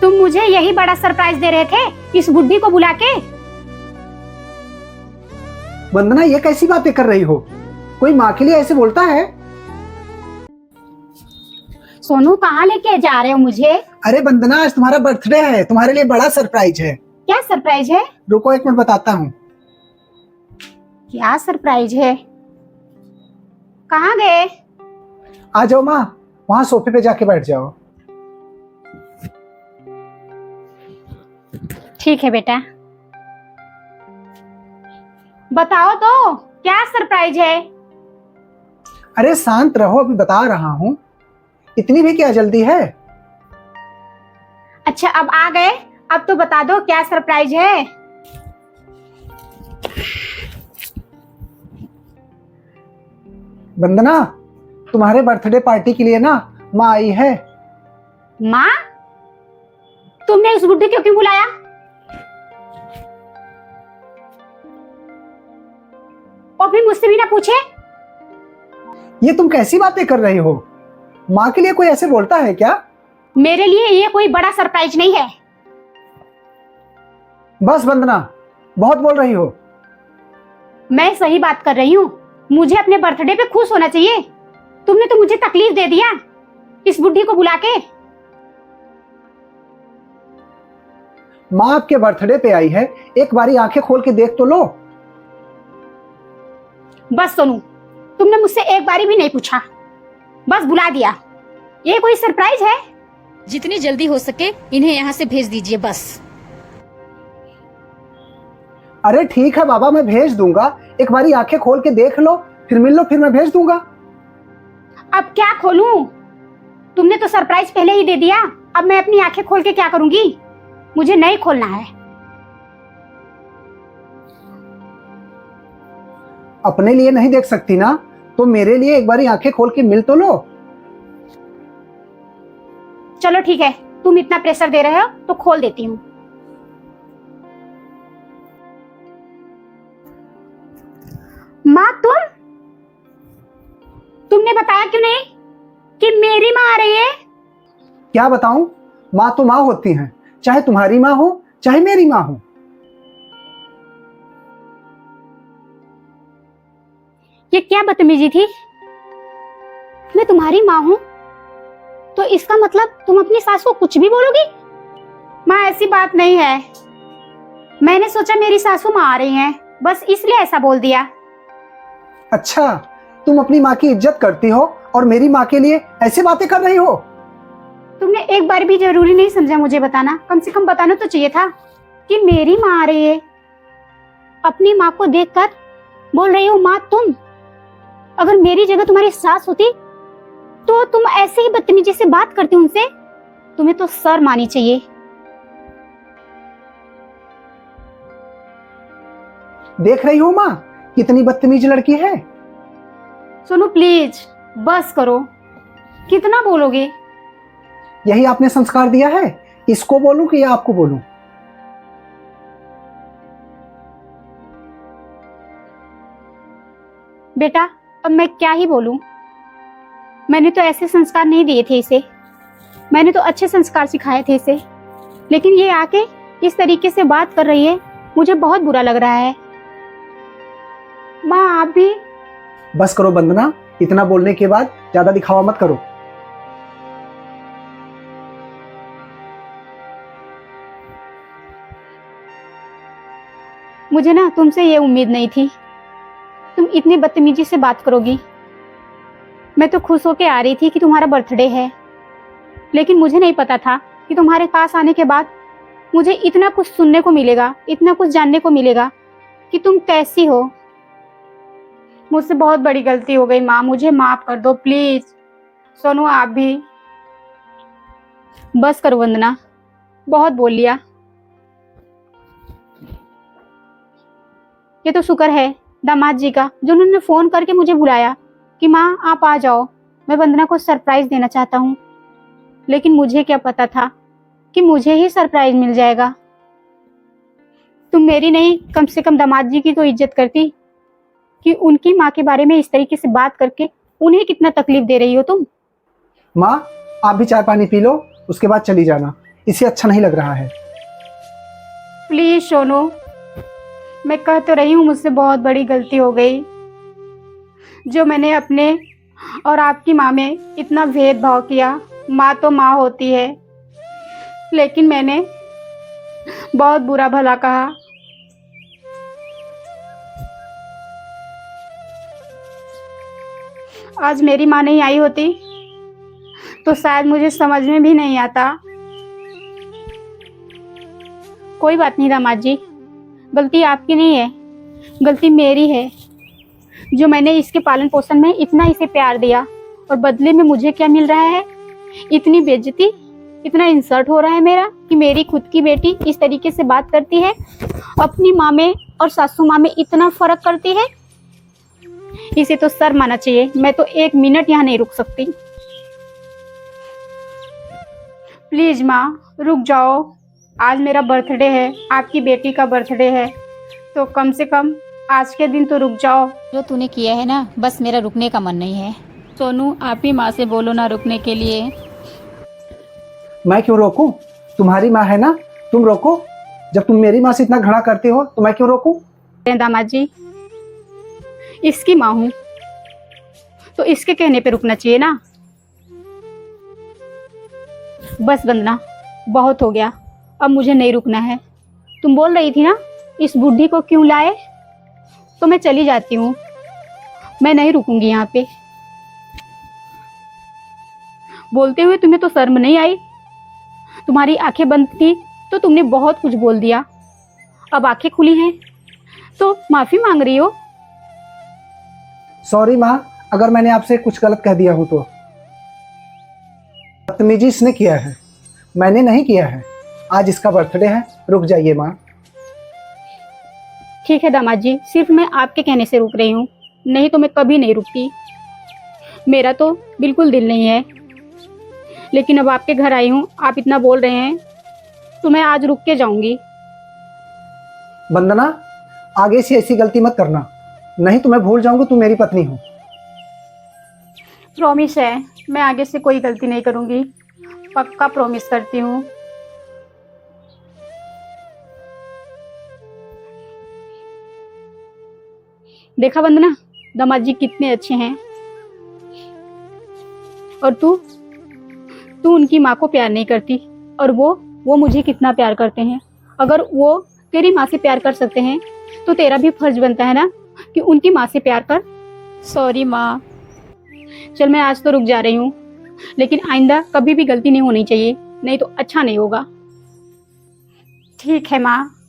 तुम मुझे यही बड़ा सरप्राइज दे रहे थे इस बुढ़ी को बुला के? वंदना, ये कैसी बातें कर रही हो? कोई माँ के लिए ऐसे बोलता है? सोनू, कहाँ लेके जा रहे हो मुझे? अरे वंदना, आज तुम्हारा बर्थडे है, तुम्हारे लिए बड़ा सरप्राइज है। क्या सरप्राइज है? रुको 1 मिनट बताता हूँ। क्या सरप्राइज है? कहाँ गए? आ जाओ माँ, वहाँ सोफे पे जाके बैठ जाओ। ठीक है बेटा, बताओ तो क्या सरप्राइज है? अरे शांत रहो, अभी बता रहा हूँ। इतनी भी क्या जल्दी है? अच्छा, अब आ गए, अब तो बता दो क्या सरप्राइज है। वंदना, तुम्हारे बर्थडे पार्टी के लिए ना माँ आई है। माँ? तुमने उस बुढ़ी को क्यों बुलाया? और फिर मुझसे भी ना पूछे? ये तुम कैसी बातें कर रही हो? माँ के लिए कोई ऐसे बोलता है क्या? मेरे लिए ये कोई बड़ा सरप्राइज नहीं है। बस वंदना, बहुत बोल रही हो। मैं सही बात कर रही हूँ। मुझे अपने बर्थडे पे खुश होना चाहिए। तुमने तो मुझे तकलीफ दे दिया इस बुढ़ी को बुला के। माँ आपके बर्थडे पे आई है, एक बारी आंखें खोल के देख तो लो। बस सोनू, तुमने मुझसे एक बारी भी नहीं पूछा, बस बुला दिया। ये कोई सरप्राइज है? जितनी जल्दी हो सके इन्हें यहाँ से भेज दीजिए बस। अरे ठीक है बाबा, मैं भेज दूंगा। एक बारी आंखें खोल के देख लो, फिर मिल लो, फिर मैं भेज दूंगा। अब क्या खोलूं? तुमने तो सरप्राइज पहले ही दे दिया। अब मैं अपनी आंखें खोल के क्या करूंगी? मुझे नहीं खोलना है। अपने लिए नहीं देख सकती ना, तो मेरे लिए एक बारी आंखें खोल के मिल तो लो। चलो ठीक है, तुम इतना प्रेशर दे रहे हो तो खोल देती हूँ। माँ, तुमने बताया क्यों नहीं कि मेरी माँ आ रही है? क्या बताऊं? माँ तो माँ होती हैं, चाहे तुम्हारी माँ हो चाहे मेरी माँ हो। ये क्या बदतमीजी थी? मैं तुम्हारी माँ हूँ तो इसका मतलब तुम अपनी सास को कुछ भी बोलोगी? माँ, ऐसी बात नहीं है। मैंने सोचा मेरी सासू माँ आ रही हैं, बस इसलिए ऐसा बोल दिया। अच्छा, तुम अपनी माँ की इज्जत करती हो और मेरी माँ के लिए ऐसी बातें कर रही हो? तुमने एक बार भी जरूरी नहीं समझा मुझे बताना। कम से कम बताना तो चाहिए था कि मेरी माँ आ रही है। अपनी माँ को देखकर बोल रही हो माँ तुम। अगर मेरी जगह तुम्हारी सास होती तो तुम ऐसे ही बदतमीजी से बात करती उनसे? तुम्हें तो शर्म आनी चाहिए। देख रही हो माँ, कितनी बदतमीज लड़की है। सुनो प्लीज, बस करो। कितना बोलोगे? यही आपने संस्कार दिया है? इसको बोलूं कि या आपको बोलूं? बेटा, अब मैं क्या ही बोलूं। मैंने तो ऐसे संस्कार नहीं दिए थे इसे। मैंने तो अच्छे संस्कार सिखाए थे इसे, लेकिन ये आके इस तरीके से बात कर रही है, मुझे बहुत बुरा लग रहा है। माँ, आप भी। बस करो वंदना, इतना बोलने के बाद ज्यादा दिखावा मत करो। मुझे ना तुमसे ये उम्मीद नहीं थी, तुम इतनी बदतमीजी से बात करोगी। मैं तो खुश होके आ रही थी कि तुम्हारा बर्थडे है, लेकिन मुझे नहीं पता था कि तुम्हारे पास आने के बाद मुझे इतना कुछ सुनने को मिलेगा, इतना कुछ जानने को मिलेगा कि तुम कैसी हो। मुझसे बहुत बड़ी गलती हो गई माँ, मुझे माफ कर दो प्लीज। सोनू, आप भी। बस करो वंदना, बहुत बोल लिया। ये तो शुक्र है दामाद जी का, जो उन्होंने फोन करके मुझे बुलाया कि माँ आप आ जाओ, मैं वंदना को सरप्राइज देना चाहता हूँ। लेकिन मुझे क्या पता था कि मुझे ही सरप्राइज मिल जाएगा। तुम मेरी नहीं, कम से कम दामाद जी की तो इज्जत करती कि उनकी माँ के बारे में इस तरीके से बात करके उन्हें कितना तकलीफ दे रही हो तुम। माँ, आप भी चाय पानी पी लो, उसके बाद चली जाना। इसे अच्छा नहीं लग रहा है। प्लीज सोनू, मैं कह तो रही हूँ मुझसे बहुत बड़ी गलती हो गई, जो मैंने अपने और आपकी माँ में इतना भेदभाव किया। माँ तो माँ होती है, लेकिन मैंने बहुत बुरा भला कहा। आज मेरी माँ नहीं आई होती तो शायद मुझे समझ में भी नहीं आता। कोई बात नहीं दामाद जी, गलती आपकी नहीं है, गलती मेरी है, जो मैंने इसके पालन पोषण में इतना इसे प्यार दिया और बदले में मुझे क्या मिल रहा है? इतनी बेइज्जती, इतना इंसल्ट हो रहा है मेरा कि मेरी खुद की बेटी इस तरीके से बात करती है, अपनी माँ में और सासू माँ में इतना फर्क करती है। इसे तो शर्म आना चाहिए। मैं तो 1 मिनट यहाँ नहीं रुक सकती। प्लीज माँ रुक जाओ, आज मेरा बर्थडे है, आपकी बेटी का बर्थडे है, तो कम से कम आज के दिन तो रुक जाओ। जो तूने किया है ना, बस मेरा रुकने का मन नहीं है। सोनू, आप ही माँ से बोलो ना रुकने के लिए। मैं क्यों रोकूं? तुम्हारी माँ है ना, तुम रोको। जब तुम मेरी माँ से इतना घृणा करते हो तो मैं क्यों रोकूं? दामाद जी, इसकी माँ हूँ तो इसके कहने पे रुकना चाहिए ना। बस वंदना, बहुत हो गया, अब मुझे नहीं रुकना है। तुम बोल रही थी ना इस बुढ़ी को क्यों लाए, तो मैं चली जाती हूँ, मैं नहीं रुकूंगी यहाँ पे। बोलते हुए तुम्हें तो शर्म नहीं आई? तुम्हारी आंखें बंद थी तो तुमने बहुत कुछ बोल दिया, अब आंखें खुली हैं तो माफी मांग रही हो। सॉरी माँ, अगर मैंने आपसे कुछ गलत कह दिया हो तो। बदतमीजी इसने किया है, मैंने नहीं किया है। आज इसका बर्थडे है, रुक जाइए माँ। ठीक है दामाद जी, सिर्फ मैं आपके कहने से रुक रही हूँ, नहीं तो मैं कभी नहीं रुकती। मेरा तो बिल्कुल दिल नहीं है, लेकिन अब आपके घर आई हूँ, आप इतना बोल रहे हैं तो मैं आज रुक के जाऊंगी। वंदना, आगे से ऐसी गलती मत करना, नहीं तो मैं भूल जाऊंगा तुम मेरी पत्नी हो। प्रॉमिस है, मैं आगे से कोई गलती नहीं करूंगी, पक्का प्रॉमिस करती हूँ। देखा वंदना, दामाद जी कितने अच्छे हैं, और तू उनकी माँ को प्यार नहीं करती, और वो मुझे कितना प्यार करते हैं। अगर वो तेरी माँ से प्यार कर सकते हैं तो तेरा भी फर्ज बनता है ना कि उनकी माँ से प्यार कर। सॉरी माँ, चल मैं आज तो रुक जा रही हूँ, लेकिन आइंदा कभी भी गलती नहीं होनी चाहिए, नहीं तो अच्छा नहीं होगा। ठीक है माँ।